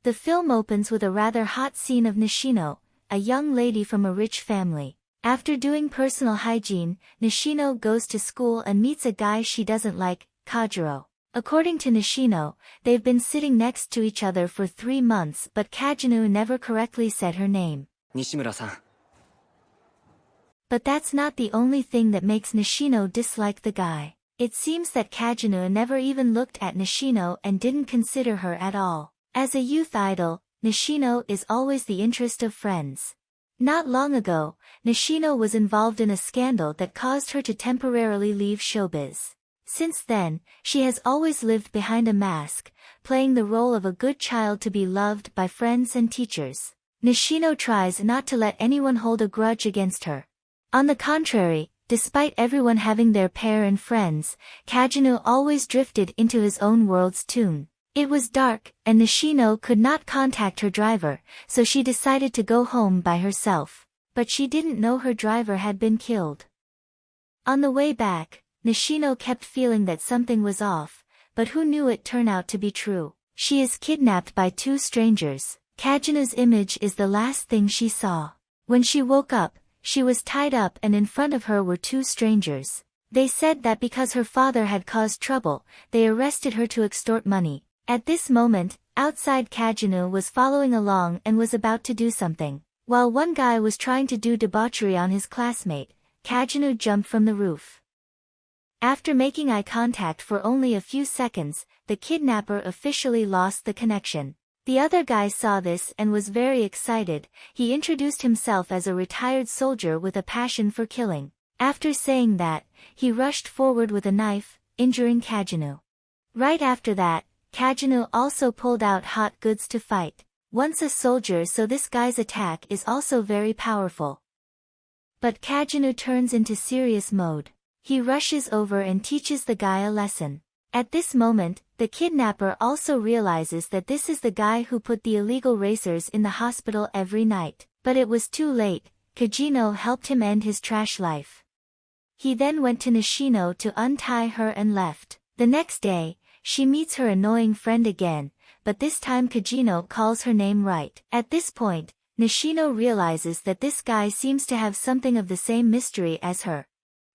The film opens with a rather hot scene of Nishino, a young lady from a rich family. After doing personal hygiene, Nishino goes to school and meets a guy she doesn't like, Kajiro. According to Nishino, they've been sitting next to each other for 3 months, but Kajino never correctly said her name. Nishimura-san. But that's not the only thing that makes Nishino dislike the guy. It seems that Kajino never even looked at Nishino and didn't consider her at all. As a youth idol, Nishino is always the interest of friends. Not long ago, Nishino was involved in a scandal that caused her to temporarily leave showbiz. Since then, she has always lived behind a mask, playing the role of a good child to be loved by friends and teachers. Nishino tries not to let anyone hold a grudge against her. On the contrary, despite everyone having their pair and friends, Kajino always drifted into his own world's tune. It was dark, and Nishino could not contact her driver, so she decided to go home by herself. But she didn't know her driver had been killed. On the way back, Nishino kept feeling that something was off, but who knew it turned out to be true. She is kidnapped by 2 strangers. Kajino's image is the last thing she saw. When she woke up, she was tied up and in front of her were 2 strangers. They said that because her father had caused trouble, they arrested her to extort money. At this moment, outside Kajino was following along and was about to do something. While one guy was trying to do debauchery on his classmate, Kajino jumped from the roof. After making eye contact for only a few seconds, the kidnapper officially lost the connection. The other guy saw this and was very excited. He introduced himself as a retired soldier with a passion for killing. After saying that, he rushed forward with a knife, injuring Kajino. Right after that, Kajino also pulled out hot goods to fight. Once a soldier, so this guy's attack is also very powerful. But Kajino turns into serious mode. He rushes over and teaches the guy a lesson. At this moment, the kidnapper also realizes that this is the guy who put the illegal racers in the hospital every night. But it was too late. Kajino helped him end his trash life. He then went to Nishino to untie her and left. The next day, she meets her annoying friend again, but this time Kajino calls her name right. At this point, Nishino realizes that this guy seems to have something of the same mystery as her.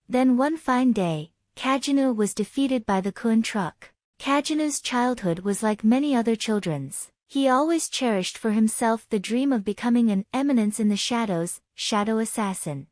Then one fine day, Kajino was defeated by the Kun truck. Kajino's childhood was like many other children's. He always cherished for himself the dream of becoming an eminence in the shadows, shadow assassin.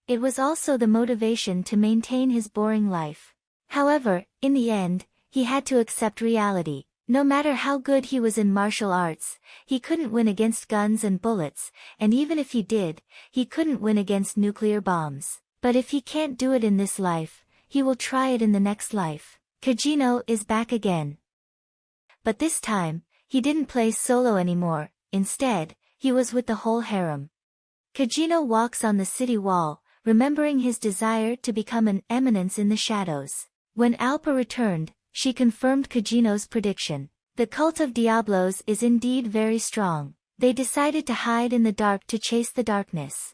It was also the motivation to maintain his boring life. However, in the end, he had to accept reality. No matter how good he was in martial arts, he couldn't win against guns and bullets, and even if he did, he couldn't win against nuclear bombs. But if he can't do it in this life, he will try it in the next life. Kajino is back again. But this time, he didn't play solo anymore. Instead, he was with the whole harem. Kajino walks on the city wall, remembering his desire to become an eminence in the shadows. When Alpa returned, she confirmed Kajino's prediction. The cult of Diablos is indeed very strong. They decided to hide in the dark to chase the darkness.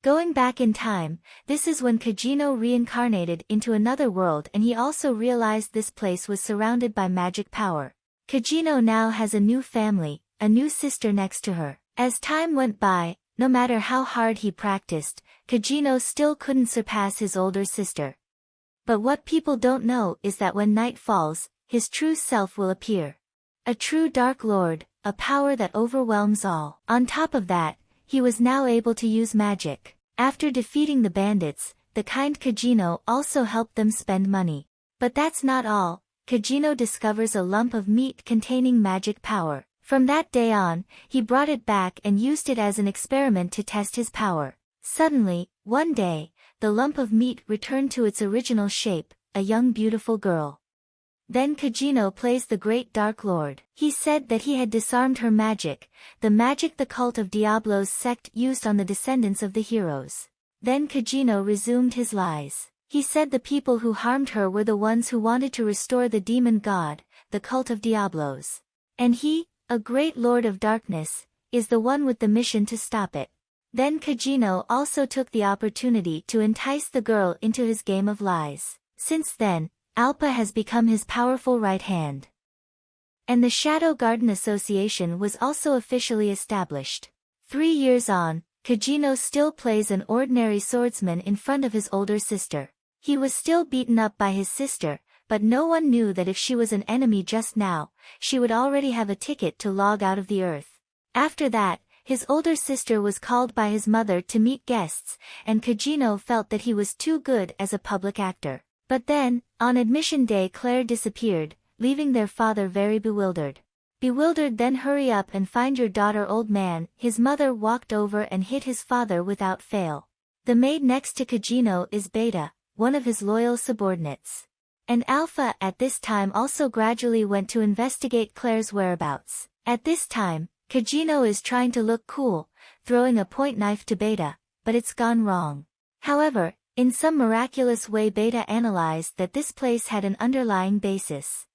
Going back in time, this is when Kajino reincarnated into another world, and he also realized this place was surrounded by magic power. Kajino now has a new family, a new sister next to her. As time went by, no matter how hard he practiced, Kajino still couldn't surpass his older sister. But what people don't know is that when night falls, his true self will appear. A true Dark Lord, a power that overwhelms all. On top of that, he was now able to use magic. After defeating the bandits, the kind Kajino also helped them spend money. But that's not all. Kajino discovers a lump of meat containing magic power. From that day on, he brought it back and used it as an experiment to test his power. Suddenly, one day, the lump of meat returned to its original shape, a young beautiful girl. Then Kajino plays the great Dark Lord. He said that he had disarmed her magic, the magic the cult of Diablos sect used on the descendants of the heroes. Then Kajino resumed his lies. He said the people who harmed her were the ones who wanted to restore the demon god, the cult of Diablos. And he, a great lord of darkness, is the one with the mission to stop it. Then Kajino also took the opportunity to entice the girl into his game of lies. Since then, Alpa has become his powerful right hand. And the Shadow Garden Association was also officially established. 3 years on, Kajino still plays an ordinary swordsman in front of his older sister. He was still beaten up by his sister, but no one knew that if she was an enemy just now, she would already have a ticket to log out of the earth. After that, his older sister was called by his mother to meet guests, and Kajino felt that he was too good as a public actor. But then, on admission day, Claire disappeared, leaving their father very bewildered. Bewildered, then hurry up and find your daughter, old man. His mother walked over and hit his father without fail. The maid next to Kajino is Beta, one of his loyal subordinates. And Alpha at this time also gradually went to investigate Claire's whereabouts. At this time, Kajino is trying to look cool, throwing a point knife to Beta, but it's gone wrong. However, in some miraculous way, Beta analyzed that this place had an underlying basis.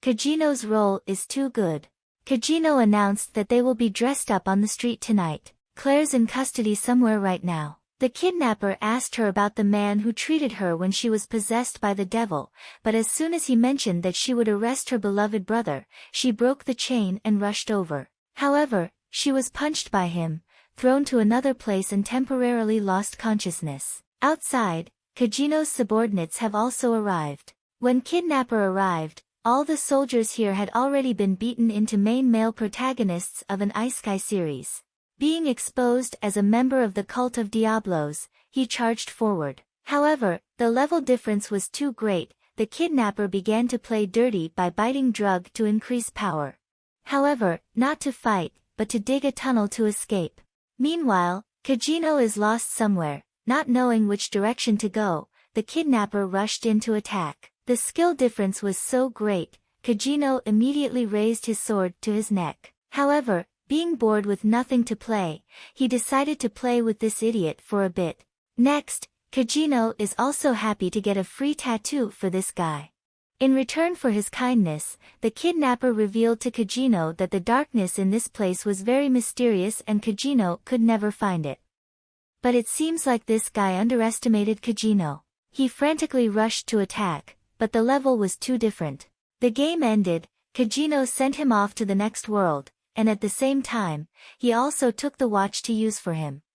Kajino's role is too good. Kajino announced that they will be dressed up on the street tonight. Claire's in custody somewhere right now. The kidnapper asked her about the man who treated her when she was possessed by the devil, but as soon as he mentioned that she would arrest her beloved brother, she broke the chain and rushed over. However, she was punched by him, thrown to another place and temporarily lost consciousness. Outside, Kajino's subordinates have also arrived. When kidnapper arrived, all the soldiers here had already been beaten into main male protagonists of an Isekai series. Being exposed as a member of the cult of Diablos, he charged forward. However, the level difference was too great. The kidnapper began to play dirty by biting drug to increase power. However, not to fight, but to dig a tunnel to escape. Meanwhile, Kajino is lost somewhere. Not knowing which direction to go, the kidnapper rushed in to attack. The skill difference was so great, Kajino immediately raised his sword to his neck. However, being bored with nothing to play, he decided to play with this idiot for a bit. Next, Kajino is also happy to get a free tattoo for this guy. In return for his kindness, the kidnapper revealed to Kajino that the darkness in this place was very mysterious and Kajino could never find it. But it seems like this guy underestimated Kajino. He frantically rushed to attack, but the level was too different. The game ended, Kajino sent him off to the next world, and at the same time, he also took the watch to use for him.